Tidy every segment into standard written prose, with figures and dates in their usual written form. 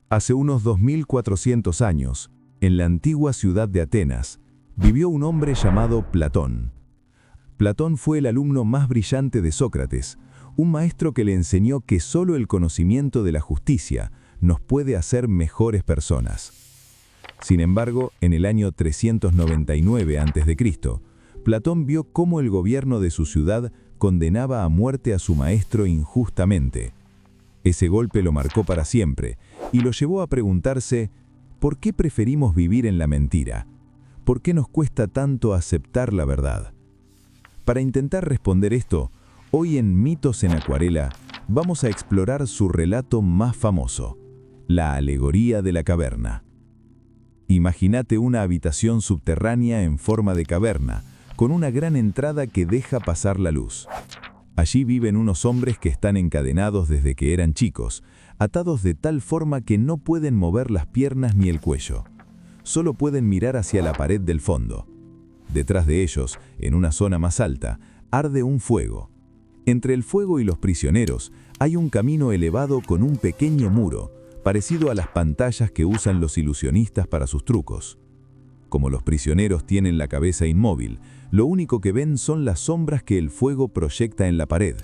Hace unos 2400 años, en la antigua ciudad de Atenas, vivió un hombre llamado Platón. Platón fue el alumno más brillante de Sócrates, un maestro que le enseñó que solo el conocimiento de la justicia nos puede hacer mejores personas. Sin embargo, en el año 399 a.C., Platón vio cómo el gobierno de su ciudad condenaba a muerte a su maestro injustamente. Ese golpe lo marcó para siempre y lo llevó a preguntarse: ¿por qué preferimos vivir en la mentira? ¿Por qué nos cuesta tanto aceptar la verdad? Para intentar responder esto, hoy en Mitos en Acuarela vamos a explorar su relato más famoso, la alegoría de la caverna. Imagínate una habitación subterránea en forma de caverna, con una gran entrada que deja pasar la luz. Allí viven unos hombres que están encadenados desde que eran chicos, atados de tal forma que no pueden mover las piernas ni el cuello. Solo pueden mirar hacia la pared del fondo. Detrás de ellos, en una zona más alta, arde un fuego. Entre el fuego y los prisioneros hay un camino elevado con un pequeño muro, parecido a las pantallas que usan los ilusionistas para sus trucos. Como los prisioneros tienen la cabeza inmóvil, lo único que ven son las sombras que el fuego proyecta en la pared.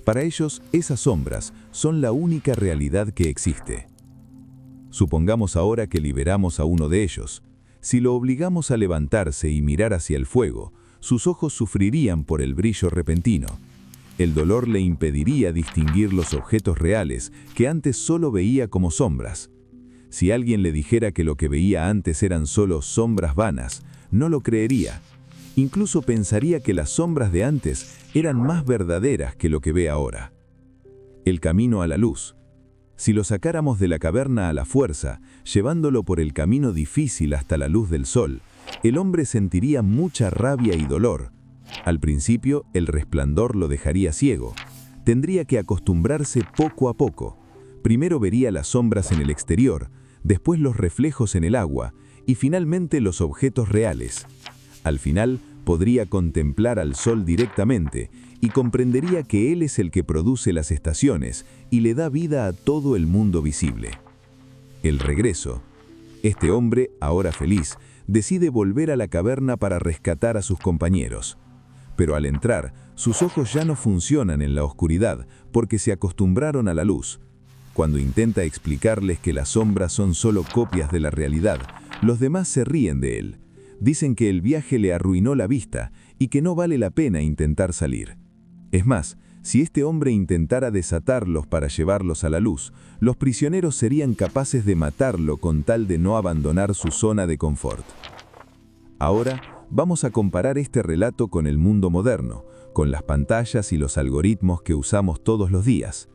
Para ellos, esas sombras son la única realidad que existe. Supongamos ahora que liberamos a uno de ellos. Si lo obligamos a levantarse y mirar hacia el fuego, sus ojos sufrirían por el brillo repentino. El dolor le impediría distinguir los objetos reales que antes solo veía como sombras. Si alguien le dijera que lo que veía antes eran solo sombras vanas, no lo creería. Incluso pensaría que las sombras de antes eran más verdaderas que lo que ve ahora. El camino a la luz. Si lo sacáramos de la caverna a la fuerza, llevándolo por el camino difícil hasta la luz del sol, el hombre sentiría mucha rabia y dolor. Al principio, el resplandor lo dejaría ciego. Tendría que acostumbrarse poco a poco. Primero vería las sombras en el exterior, después los reflejos en el agua y finalmente los objetos reales. Al final, podría contemplar al sol directamente y comprendería que él es el que produce las estaciones y le da vida a todo el mundo visible. El regreso. Este hombre, ahora feliz, decide volver a la caverna para rescatar a sus compañeros. Pero al entrar, sus ojos ya no funcionan en la oscuridad porque se acostumbraron a la luz. Cuando intenta explicarles que las sombras son solo copias de la realidad, los demás se ríen de él. Dicen que el viaje le arruinó la vista y que no vale la pena intentar salir. Es más, si este hombre intentara desatarlos para llevarlos a la luz, los prisioneros serían capaces de matarlo con tal de no abandonar su zona de confort. Ahora, vamos a comparar este relato con el mundo moderno, con las pantallas y los algoritmos que usamos todos los días.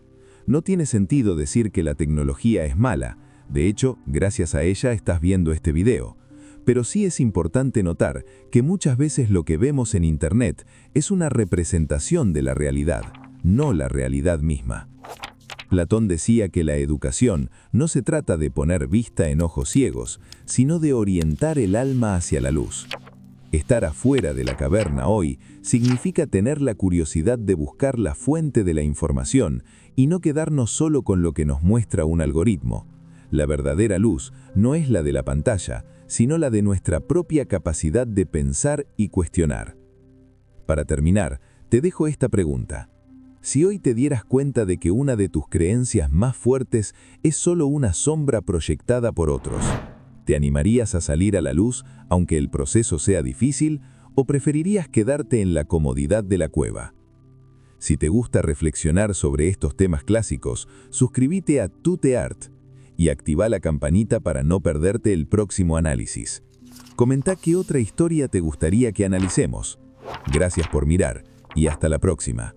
No tiene sentido decir que la tecnología es mala. De hecho, gracias a ella estás viendo este video. Pero sí es importante notar que muchas veces lo que vemos en Internet es una representación de la realidad, no la realidad misma. Platón decía que la educación no se trata de poner vista en ojos ciegos, sino de orientar el alma hacia la luz. Estar afuera de la caverna hoy significa tener la curiosidad de buscar la fuente de la información y no quedarnos solo con lo que nos muestra un algoritmo. La verdadera luz no es la de la pantalla, sino la de nuestra propia capacidad de pensar y cuestionar. Para terminar, te dejo esta pregunta. Si hoy te dieras cuenta de que una de tus creencias más fuertes es solo una sombra proyectada por otros, ¿te animarías a salir a la luz, aunque el proceso sea difícil, o preferirías quedarte en la comodidad de la cueva? Si te gusta reflexionar sobre estos temas clásicos, suscríbete a Tuteart y activa la campanita para no perderte el próximo análisis. Comenta qué otra historia te gustaría que analicemos. Gracias por mirar y hasta la próxima.